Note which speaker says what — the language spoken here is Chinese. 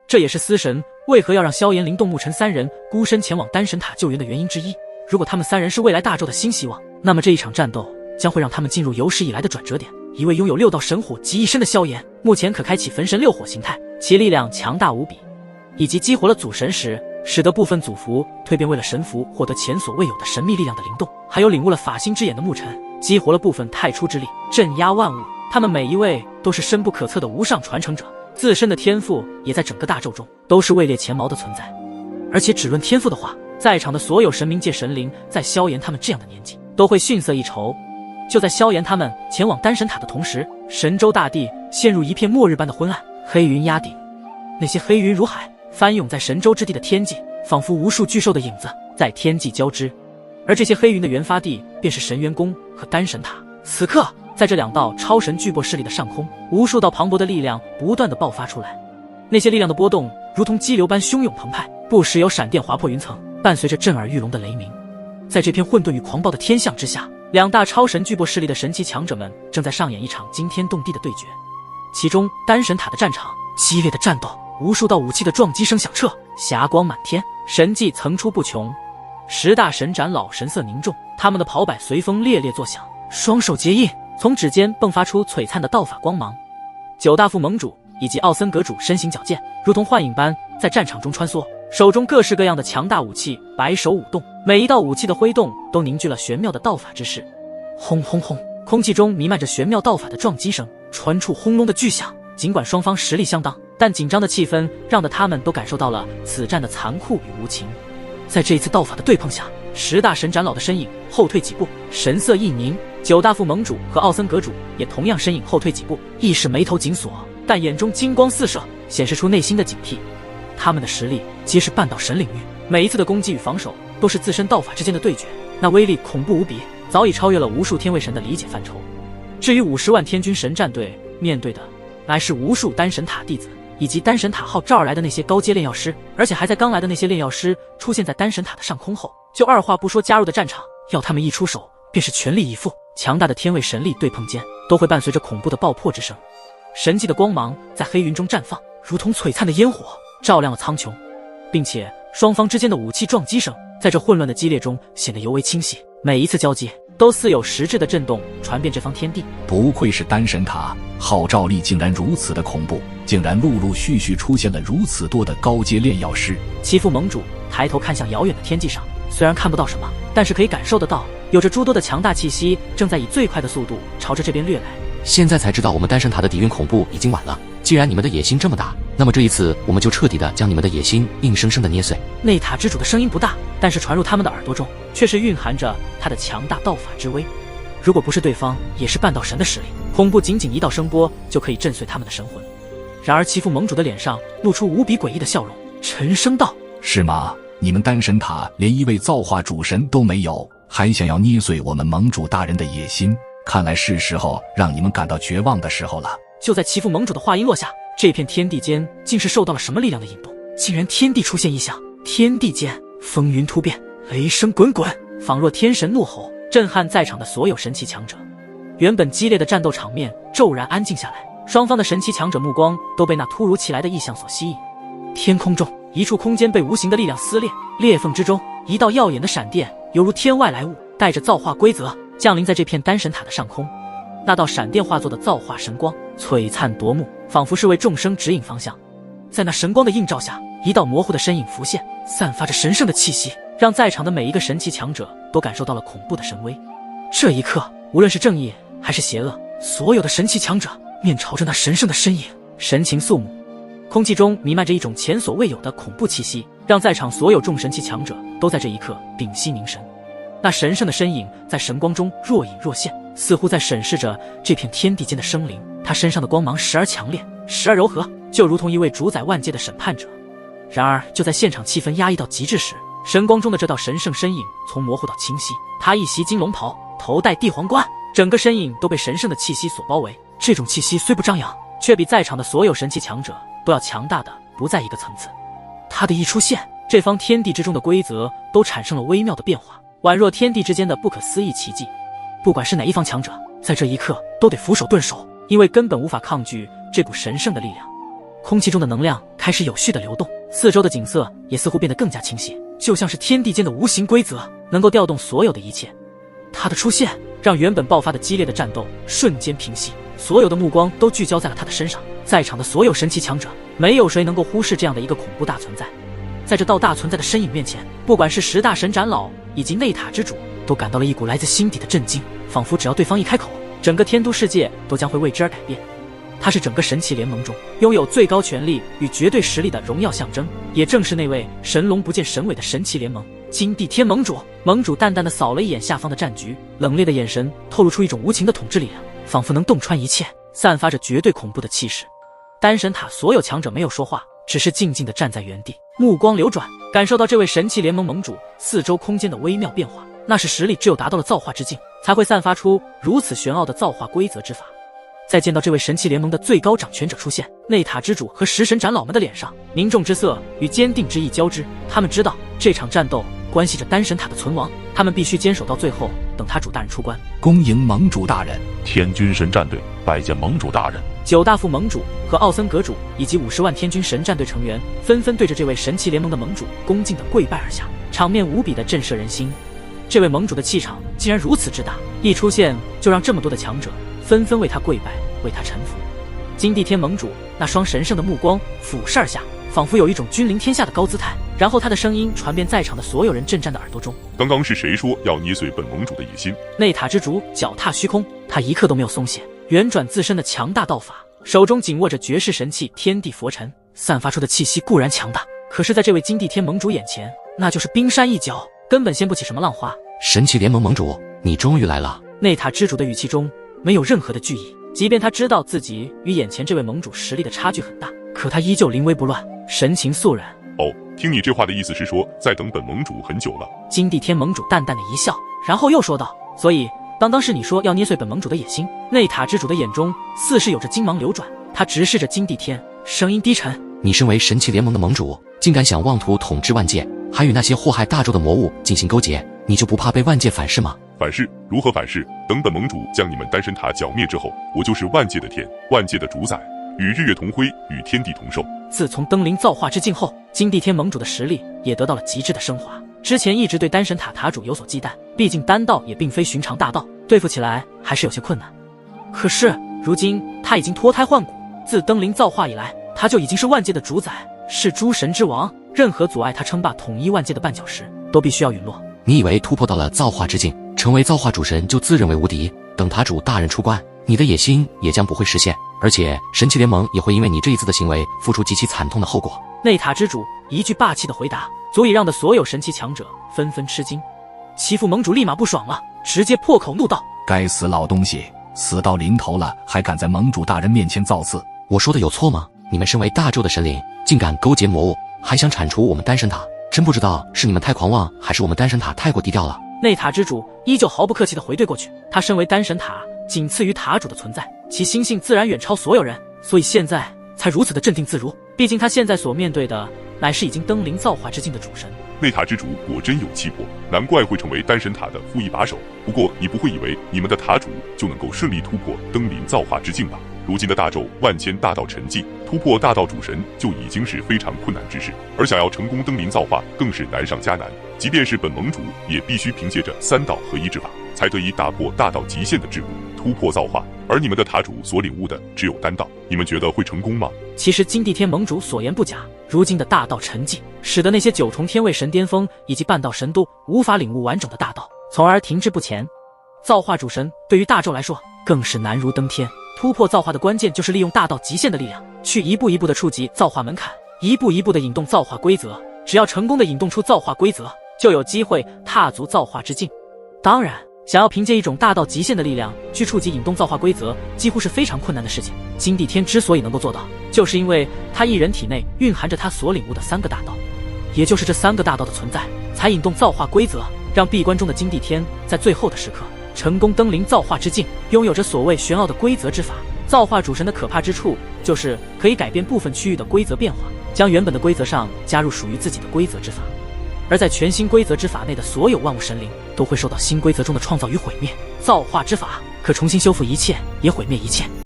Speaker 1: 这也是司神为何要让萧炎、灵动、沐尘三人孤身前往丹神塔救援的原因之一。如果他们三人是未来大纣的新希望，那么这一场战斗将会让他们进入有史以来的转折点。一位拥有6道神火及一身的萧炎，目前可开启焚神6火形态，其力量强大无比，以及激活了祖神石，使得部分祖符蜕变为了神符，获得前所未有的神秘力量的灵动，还有领悟了法心之眼的沐尘，激活了部分太初之力，镇压万物。他们每一位都是深不可测的无上传承者，自身的天赋也在整个大纣中都是位列前茅的存在。而且只论天赋的话，在场的所有神冥界神灵，在萧炎他们这样的年纪，都会逊色一筹。就在萧炎他们前往丹神塔的同时，神州大地陷入一片末日般的昏暗，黑云压顶，那些黑云如海，翻涌在神州之地的天际，仿佛无数巨兽的影子在天际交织。而这些黑云的源发地便是神元宫和丹神塔。此刻，在这2道超神巨波势力的上空，无数道磅礴的力量不断地爆发出来，那些力量的波动如同激流般汹涌澎湃，不时有闪电划破云层，伴随着震耳欲聋的雷鸣。在这片混沌与狂暴的天象之下，2大超神巨波势力的神奇强者们正在上演一场惊天动地的对决。其中丹神塔的战场激烈的战斗，无数道武器的撞击声响彻，霞光满天，神迹层出不穷。10大神长老神色凝重，他们的袍摆随风猎猎作响，双手结印，从指尖迸发出璀璨的道法光芒。9大副盟主以及奥森阁主身形矫健，如同幻影般在战场中穿梭，手中各式各样的强大武器摆手舞动，每一道武器的挥动都凝聚了玄妙的道法之势。轰轰轰，空气中弥漫着玄妙道法的撞击声，传出轰隆的巨响。尽管双方实力相当，但紧张的气氛让得他们都感受到了此战的残酷与无情。在这一次道法的对碰下，10大神长老的身影后退几步，神色一凝；9大副盟主和奥森阁主也同样身影后退几步，亦是眉头紧锁，但眼中金光四射，显示出内心的警惕。他们的实力皆是半道神领域，每一次的攻击与防守都是自身道法之间的对决，那威力恐怖无比，早已超越了无数天位神的理解范畴。至于50万天军神战队，面对的乃是无数丹神塔弟子，以及丹神塔号召而来的那些高阶炼药师，而且还在刚来的那些炼药师出现在丹神塔的上空后，就二话不说加入的战场，要他们一出手便是全力以赴。强大的天位神力对碰间，都会伴随着恐怖的爆破之声。神迹的光芒在黑云中绽放，如同璀璨的烟火，照亮了苍穹，并且双方之间的武器撞击声在这混乱的激烈中显得尤为清晰，每一次交击都似有实质的震动传遍这方天地。
Speaker 2: 不愧是丹神塔，号召力竟然如此的恐怖，竟然陆陆续续出现了如此多的高阶炼药师。
Speaker 1: 七副盟主抬头看向遥远的天际上，虽然看不到什么，但是可以感受得到，有着诸多的强大气息正在以最快的速度朝着这边掠来。
Speaker 3: 现在才知道我们丹神塔的底蕴恐怖已经晚了，既然你们的野心这么大，那么这一次我们就彻底的将你们的野心硬生生的捏碎。
Speaker 1: 内塔之主的声音不大，但是传入他们的耳朵中却是蕴含着他的强大道法之威。如果不是对方也是半道神的实力，恐怖仅仅一道声波就可以震碎他们的神魂。然而七副盟主的脸上露出无比诡异的笑容，沉声道：
Speaker 2: 是吗？你们丹神塔连一位造化主神都没有，还想要捏碎我们盟主大人的野心？看来是时候让你们感到绝望的时候了。
Speaker 1: 就在七副盟主的话音落下，这片天地间竟是受到了什么力量的引动，竟然天地出现异象。天地间风云突变，雷声滚滚，仿若天神怒吼，震撼在场的所有神奇强者。原本激烈的战斗场面骤然安静下来，双方的神奇强者目光都被那突如其来的异象所吸引。天空中一处空间被无形的力量撕裂，裂缝之中一道耀眼的闪电犹如天外来物，带着造化规则降临在这片丹神塔的上空。那道闪电化作的造化神光璀璨夺目，仿佛是为众生指引方向。在那神光的映照下，一道模糊的身影浮现，散发着神圣的气息，让在场的每一个神奇强者都感受到了恐怖的神威。这一刻，无论是正义还是邪恶，所有的神奇强者面朝着那神圣的身影，神情肃穆。空气中弥漫着一种前所未有的恐怖气息，让在场所有众神奇强者都在这一刻屏息凝神。那神圣的身影在神光中若隐若现，似乎在审视着这片天地间的生灵。他身上的光芒时而强烈，时而柔和，就如同一位主宰万界的审判者。然而就在现场气氛压抑到极致时，神光中的这道神圣身影从模糊到清晰。他一袭金龙袍，头戴地皇冠，整个身影都被神圣的气息所包围。这种气息虽不张扬，却比在场的所有神奇强者都要强大的不在一个层次。他的一出现，这方天地之中的规则都产生了微妙的变化，宛若天地之间的不可思议奇迹。不管是哪一方强者，在这一刻都得俯首顿首，因为根本无法抗拒这股神圣的力量。空气中的能量开始有序的流动，四周的景色也似乎变得更加清晰，就像是天地间的无形规则，能够调动所有的一切。他的出现让原本爆发的激烈的战斗瞬间平息，所有的目光都聚焦在了他的身上。在场的所有神奇强者，没有谁能够忽视这样的一个恐怖大存在。在这道大存在的身影面前，不管是10大神长老以及内塔之主，都感到了一股来自心底的震惊，仿佛只要对方一开口，整个天都世界都将会为之而改变。他是整个神奇联盟中拥有最高权力与绝对实力的荣耀象征，也正是那位神龙不见神尾的神奇联盟金地天盟主。盟主淡淡的扫了一眼下方的战局，冷冽的眼神透露出一种无情的统治力量，仿佛能洞穿一切，散发着绝对恐怖的气势。丹神塔所有强者没有说话，只是静静地站在原地，目光流转，感受到这位神奇联盟盟主四周空间的微妙变化。那是实力只有达到了造化之境，才会散发出如此玄奥的造化规则之法。在见到这位神奇联盟的最高掌权者出现，内塔之主和食神长老们的脸上凝重之色与坚定之意交织。他们知道这场战斗关系着丹神塔的存亡，他们必须坚守到最后，等塔主大人出关。
Speaker 2: 恭迎盟主大人。
Speaker 4: 天军神战队拜见盟主大人。
Speaker 1: 9大副盟主和奥森阁主以及50万天军神战队成员纷纷对着这位神奇联盟的盟主恭敬地跪拜而下，场面无比的震慑人心。这位盟主的气场竟然如此之大，一出现就让这么多的强者纷纷为他跪拜，为他臣服。金地天盟主那双神圣的目光俯视而下，仿佛有一种君临天下的高姿态，然后他的声音传遍在场的所有人震颤的耳朵中。
Speaker 4: 刚刚是谁说要捏碎本盟主的野心？
Speaker 1: 内塔之主脚踏虚空，他一刻都没有松懈，圆转自身的强大道法，手中紧握着绝世神器天地佛尘，散发出的气息固然强大，可是在这位金地天盟主眼前，那就是冰山一角，根本掀不起什么浪花。
Speaker 3: 神奇联盟盟主，你终于来了。
Speaker 1: 内塔之主的语气中没有任何的惧意，即便他知道自己与眼前这位盟主实力的差距很大，可他依旧临危不乱，神情肃然。
Speaker 4: 哦，听你这话的意思是说在等本盟主很久了。
Speaker 1: 金地天盟主淡淡的一笑，然后又说道，所以刚刚是你说要捏碎本盟主的野心？内塔之主的眼中似是有着金芒流转，他直视着金地天，声音低沉，
Speaker 3: 你身为神奇联盟的盟主，竟敢想妄图统治万界，还与那些祸害大纣的魔物进行勾结，你就不怕被万界反噬吗？
Speaker 4: 反噬？如何反噬？等本盟主将你们丹神塔剿灭之后，我就是万界的天，万界的主宰，与日月同辉，与天地同寿。
Speaker 1: 自从登临造化之境后，金地天盟主的实力也得到了极致的升华。之前一直对丹神塔塔主有所忌惮，毕竟丹道也并非寻常大道，对付起来还是有些困难。可是如今他已经脱胎换骨，自登临造化以来，他就已经是万界的主宰，是诸神之王，任何阻碍他称霸统一万界的绊脚石都必须要陨落。
Speaker 3: 你以为突破到了造化之境，成为造化主神就自认为无敌？等塔主大人出关，你的野心也将不会实现，而且神奇联盟也会因为你这一次的行为付出极其惨痛的后果。
Speaker 1: 内塔之主一句霸气的回答，足以让的所有神奇强者纷纷吃惊。其父盟主立马不爽了，直接破口怒道：
Speaker 2: 该死老东西，死到临头了还敢在盟主大人面前造次！
Speaker 3: 我说的有错吗？你们身为大纣的神灵，竟敢勾结魔物，还想铲除我们丹神塔，真不知道是你们太狂妄，还是我们丹神塔太过低调了。
Speaker 1: 内塔之主依旧毫不客气地回怼过去，他身为丹神塔仅次于塔主的存在，其心性自然远超所有人，所以现在才如此的镇定自如。毕竟他现在所面对的乃是已经登临造化之境的主神。
Speaker 4: 内塔之主果真有气魄，难怪会成为丹神塔的副一把手。不过你不会以为你们的塔主就能够顺利突破登临造化之境吧？如今的大纣万千大道沉寂，突破大道主神就已经是非常困难之事，而想要成功登临造化更是难上加难。即便是本盟主也必须凭借着三道合一之法，才得以打破大道极限的桎梏，突破造化。而你们的塔主所领悟的只有丹道，你们觉得会成功吗？
Speaker 1: 其实金地天盟主所言不假，如今的大道沉寂，使得那些9重天位神巅峰以及半道神都无法领悟完整的大道，从而停滞不前。造化主神对于大纣来说更是难如登天，突破造化的关键就是利用大道极限的力量，去一步一步的触及造化门槛，一步一步的引动造化规则。只要成功的引动出造化规则，就有机会踏足造化之境。当然，想要凭借一种大道极限的力量去触及引动造化规则，几乎是非常困难的事情。金地天之所以能够做到，就是因为他一人体内蕴含着他所领悟的3个大道，也就是这3个大道的存在，才引动造化规则，让闭关中的金地天在最后的时刻成功登临造化之境，拥有着所谓玄奥的规则之法。造化主神的可怕之处，就是可以改变部分区域的规则变化，将原本的规则上加入属于自己的规则之法。而在全新规则之法内的所有万物神灵，都会受到新规则中的创造与毁灭。造化之法可重新修复一切，也毁灭一切。